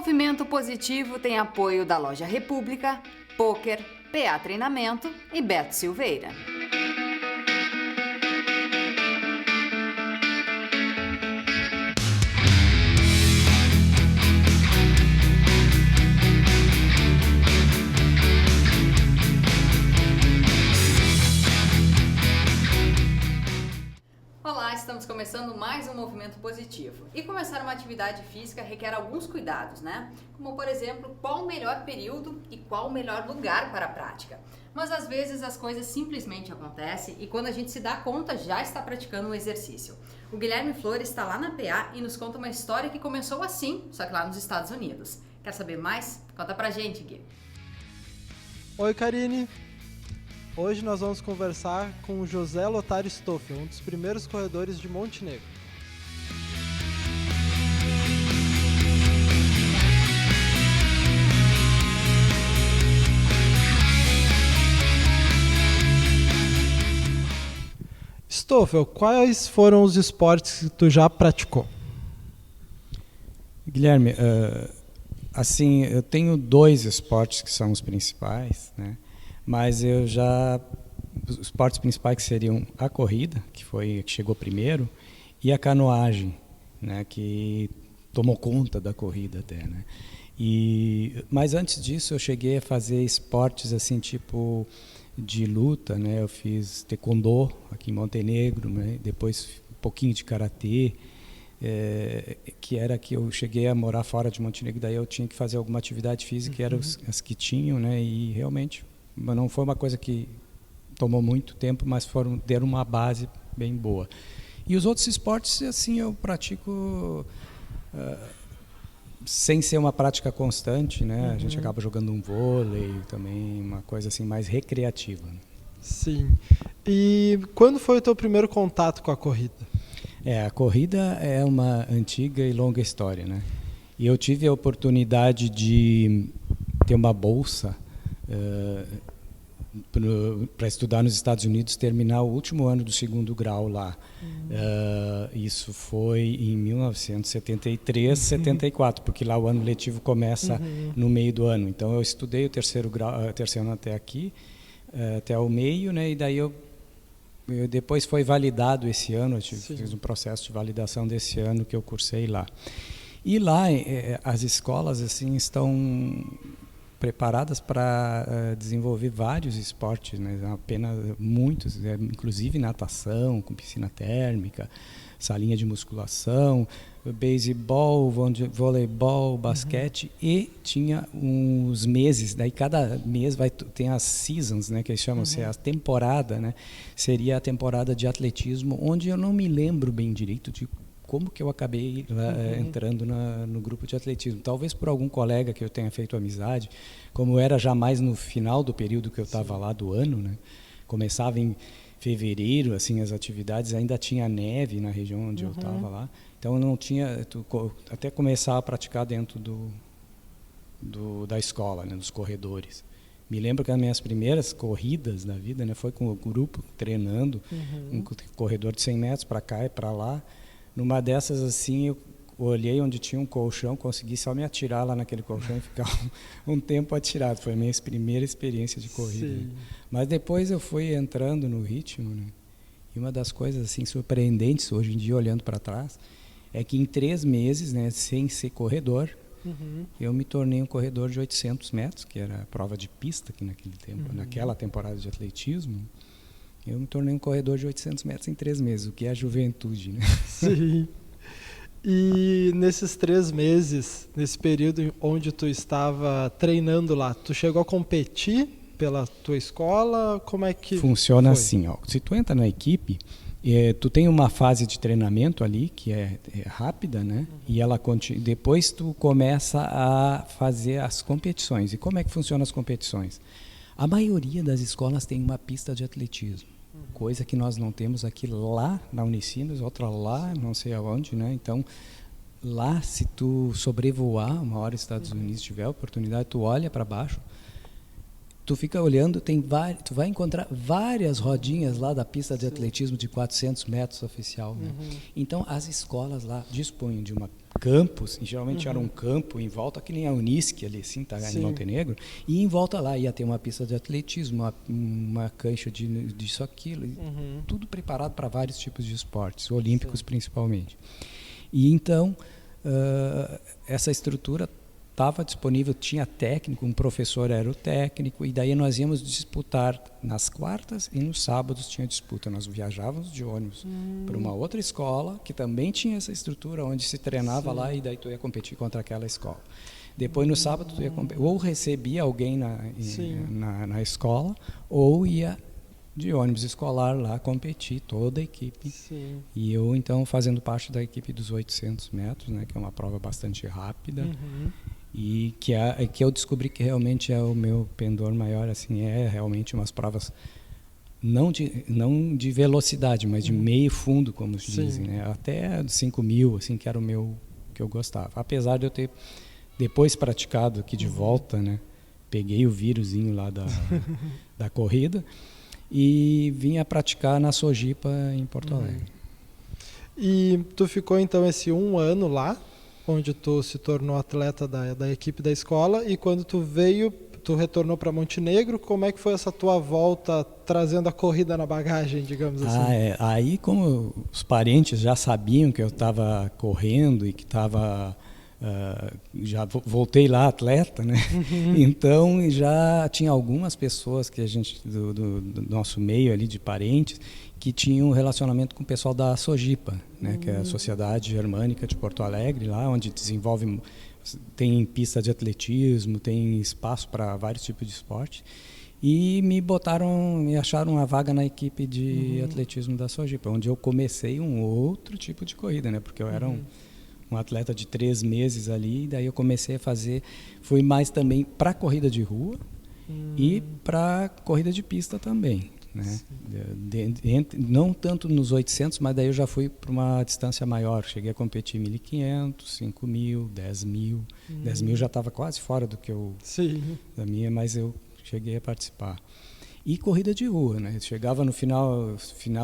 Movimento Positivo tem apoio da Loja República, Poker, PA Treinamento e Beto Silveira. Olá, estamos começando mais um Movimento Positivo. E começar uma atividade física requer alguns cuidados, né? Como, por exemplo, qual o melhor período e qual o melhor lugar para a prática. Mas às vezes as coisas simplesmente acontecem e quando a gente se dá conta já está praticando um exercício. O Guilherme Flores está lá na PA e nos conta uma história que começou assim, só que lá nos Estados Unidos. Quer saber mais? Conta pra gente, Gui. Oi, Karine. Hoje nós vamos conversar com o José Lotário Stoffel, um dos primeiros corredores de Montenegro. Stoffel, quais foram os esportes que tu já praticou? Guilherme, assim, eu tenho 2 esportes que são os principais, né? Mas os esportes principais que seriam a corrida, que chegou primeiro, e a canoagem, né, que tomou conta da corrida até, né? Mas antes disso eu cheguei a fazer esportes assim tipo de luta, né? Eu fiz taekwondo aqui em Montenegro, né? Depois um pouquinho de karatê, que era que eu cheguei a morar fora de Montenegro, daí eu tinha que fazer alguma atividade física, que eram as que tinham, né? E realmente não foi uma coisa que tomou muito tempo, mas deram uma base bem boa. E os outros esportes, assim, eu pratico sem ser uma prática constante, né? A gente acaba jogando um vôlei também, uma coisa assim mais recreativa. Sim. E quando foi o teu primeiro contato com a corrida? A corrida é uma antiga e longa história, né? E eu tive a oportunidade de ter uma bolsa para estudar nos Estados Unidos, terminar o último ano do 2º grau lá. Isso foi em 1973, 74, porque lá o ano letivo começa no meio do ano. Então eu estudei o terceiro ano até aqui, até o meio, né? E daí eu depois foi validado esse ano, eu fiz um processo de validação desse ano que eu cursei lá. E lá as escolas assim estão preparadas para desenvolver vários esportes, né? Apenas muitos, inclusive natação, com piscina térmica, salinha de musculação, beisebol, voleibol, basquete, e tinha uns meses, daí cada mês tem as seasons, né, que eles chamam, a temporada, né? Seria a temporada de atletismo, onde eu não me lembro bem direito de como que eu acabei entrando no grupo de atletismo. Talvez por algum colega que eu tenha feito amizade, como era já mais no final do período que eu estava lá do ano, né? Começava em fevereiro, assim, as atividades, ainda tinha neve na região onde eu estava lá. Então eu não tinha, até começar a praticar dentro da escola, né, dos corredores. Me lembro que as minhas primeiras corridas da vida, né, foi com o grupo treinando, um corredor de 100 metros para cá e para lá. Numa dessas, assim, eu olhei onde tinha um colchão, consegui só me atirar lá naquele colchão e ficar um tempo atirado. Foi a minha primeira experiência de corrida. Né? Mas depois eu fui entrando no ritmo, né? E uma das coisas assim surpreendentes, hoje em dia, olhando para trás, é que em 3 meses, né, sem ser corredor, eu me tornei um corredor de 800 metros, que era a prova de pista aqui naquele tempo, naquela temporada de atletismo. Eu me tornei um corredor de 800 metros em 3 meses, o que é a juventude, né? Sim. E nesses 3 meses, nesse período onde tu estava treinando lá, tu chegou a competir pela tua escola? Como é que funciona foi? Assim, ó, se tu entra na equipe, tu tem uma fase de treinamento ali que é rápida, né? E ela depois tu começa a fazer as competições. E como é que funcionam as competições? A maioria das escolas tem uma pista de atletismo, coisa que nós não temos aqui lá na Unicinos, outra lá, não sei aonde, né? Então, lá, se tu sobrevoar uma hora os Estados Unidos, tiver a oportunidade, tu olha para baixo, tu fica olhando, tu vai encontrar várias rodinhas lá da pista de atletismo de 400 metros oficial, né? Então, as escolas lá dispõem de uma campos, e geralmente era um campo em volta, que nem a Unisc ali, assim, tá, em Montenegro, e em volta lá ia ter uma pista de atletismo, uma cancha disso, aquilo, tudo preparado para vários tipos de esportes, olímpicos principalmente. E então, essa estrutura estava disponível, tinha técnico, um professor era o técnico, e daí nós íamos disputar nas quartas e nos sábados tinha disputa. Nós viajávamos de ônibus para uma outra escola que também tinha essa estrutura onde se treinava lá, e daí tu ia competir contra aquela escola. Depois no sábado tu ia ou recebia alguém na escola, ou ia de ônibus escolar lá competir, toda a equipe. Sim. E eu então fazendo parte da equipe dos 800 metros, né, que é uma prova bastante rápida. E que eu descobri que realmente é o meu pendor maior, assim, é realmente umas provas não de velocidade, mas de meio fundo, como se dizem, né? Até 5.000, assim, que era o meu, que eu gostava. Apesar de eu ter depois praticado aqui de volta, né? Peguei o vírusinho lá da corrida e vim a praticar na Sojipa, em Porto Alegre. E tu ficou então esse 1 ano lá, onde tu se tornou atleta da equipe da escola, e quando tu retornou para Montenegro, como é que foi essa tua volta trazendo a corrida na bagagem, digamos assim? Aí como os parentes já sabiam que eu estava correndo e que estava... já voltei lá atleta, né? Então já tinha algumas pessoas que a gente do nosso meio ali de parentes que tinham um relacionamento com o pessoal da Sojipa, né? Que é a Sociedade Germânica de Porto Alegre, lá onde tem pista de atletismo, tem espaço para vários tipos de esporte, e me acharam uma vaga na equipe de atletismo da Sojipa, onde eu comecei um outro tipo de corrida, né? Porque eu era um atleta de 3 meses ali, daí eu comecei a fazer, fui mais também para corrida de rua e para corrida de pista também, né? Não tanto nos 800, mas daí eu já fui para uma distância maior, cheguei a competir 1.500, 5.000, 10.000, 10.000 já estava quase fora do que eu da minha, mas eu cheguei a participar. E corrida de rua, né? Chegava no final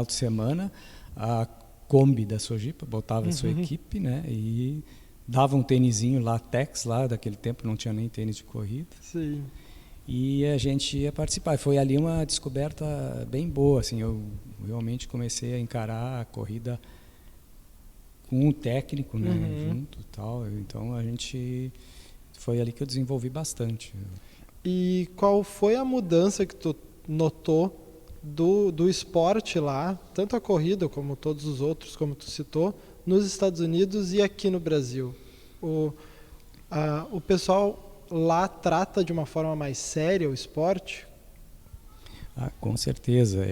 de semana, a Kombi da Sojipa botava a sua equipe, né, e dava um tênisinho latex lá, daquele tempo não tinha nem tênis de corrida. Sim. E a gente ia participar. E foi ali uma descoberta bem boa, assim, eu realmente comecei a encarar a corrida com um técnico, né, junto, tal. Então foi ali que eu desenvolvi bastante. E qual foi a mudança que tu notou do esporte lá, tanto a corrida como todos os outros, como tu citou, nos Estados Unidos e aqui no Brasil? O pessoal lá trata de uma forma mais séria o esporte? Com certeza.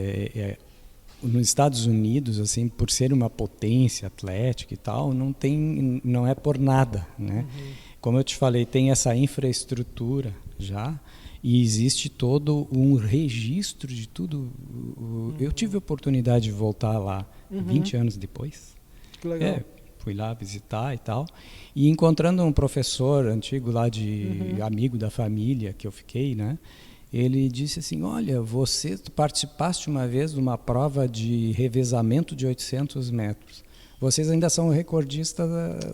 Nos Estados Unidos, assim, por ser uma potência atlética e tal, não é por nada, né? Como eu te falei, tem essa infraestrutura já, e existe todo um registro de tudo. Eu tive a oportunidade de voltar lá 20 anos depois. Que legal. Fui lá visitar e tal, e encontrando um professor antigo lá, amigo da família que eu fiquei, né? Ele disse assim: olha, você participaste uma vez de uma prova de revezamento de 800 metros. Vocês ainda são recordistas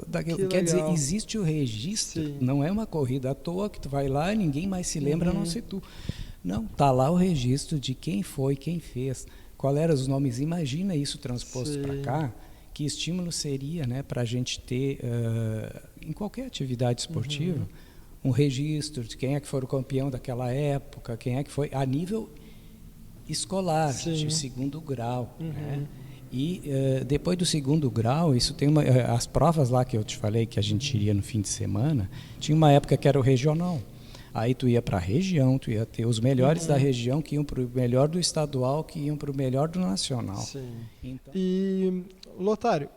daquilo. Quer dizer, existe o registro. Não é uma corrida à toa que tu vai lá e ninguém mais se lembra, a não ser tu. Não, tá lá o registro de quem foi, quem fez, qual eram os nomes. Imagina isso transposto para cá. Que estímulo seria, né, para a gente ter, em qualquer atividade esportiva, um registro de quem é que foi o campeão daquela época, quem é que foi, a nível escolar, de 2º grau. Né? E depois do 2º grau, isso tem as provas lá que eu te falei que a gente iria no fim de semana, tinha uma época que era o regional. Aí tu ia para a região, tu ia ter os melhores da região que iam para o melhor do estadual, que iam para o melhor do nacional. Sim. Então... E, Lotário,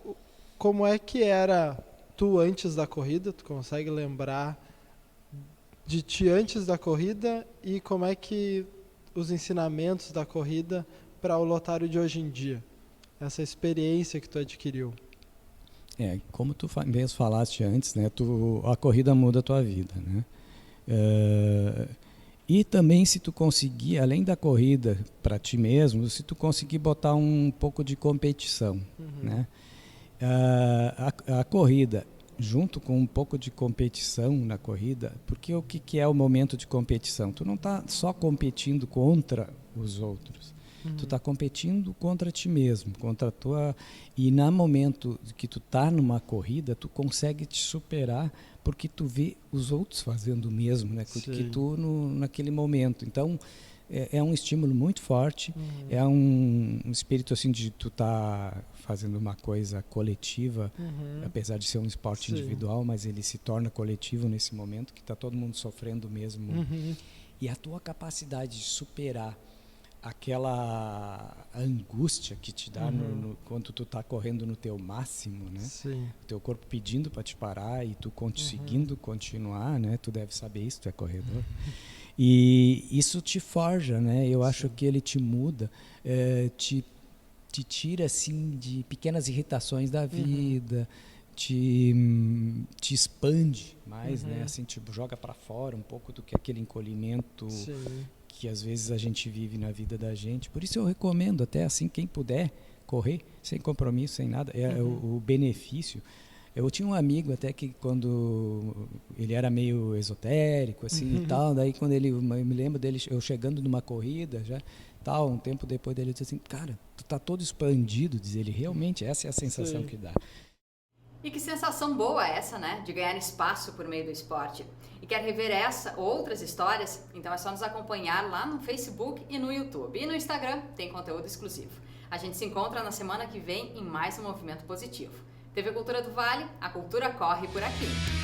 como é que era tu antes da corrida? Tu consegue lembrar de ti antes da corrida e como é que os ensinamentos da corrida para o Lotário de hoje em dia? Essa experiência que tu adquiriu. Como tu mesmo falaste antes, né? A corrida muda a tua vida, né? E também se tu conseguir, além da corrida para ti mesmo, se tu conseguir botar um pouco de competição, né? A corrida junto com um pouco de competição na corrida, porque o que é o momento de competição? Tu não está só competindo contra os outros, tu está competindo contra ti mesmo, contra a tua... E no momento que tu está numa corrida, tu consegue te superar porque tu vê os outros fazendo o mesmo, né? Que tu naquele momento. Então, é um estímulo muito forte, é um espírito assim de tu tá fazendo uma coisa coletiva, apesar de ser um esporte individual, mas ele se torna coletivo nesse momento que está todo mundo sofrendo mesmo. E a tua capacidade de superar aquela angústia que te dá quando tu tá correndo no teu máximo, né? Sim. O teu corpo pedindo para te parar e tu conseguindo continuar, né? Tu deve saber isso, tu é corredor. E isso te forja, né? Eu acho que ele te muda, te tira assim de pequenas irritações da vida, te expande mais, né? Assim, tipo, joga para fora um pouco do que aquele encolhimento que às vezes a gente vive na vida da gente. Por isso eu recomendo até assim, quem puder correr sem compromisso, sem nada, o benefício. Eu tinha um amigo até que quando ele era meio esotérico assim e tal, daí quando eu me lembro dele, eu chegando numa corrida já, tal, um tempo depois dele disse assim, cara, tu tá todo expandido, diz ele, realmente essa é a sensação que dá. E que sensação boa é essa, né? De ganhar espaço por meio do esporte. E quer rever essa ou outras histórias? Então é só nos acompanhar lá no Facebook e no YouTube. E no Instagram tem conteúdo exclusivo. A gente se encontra na semana que vem em mais um Movimento Positivo. TV Cultura do Vale, a cultura corre por aqui.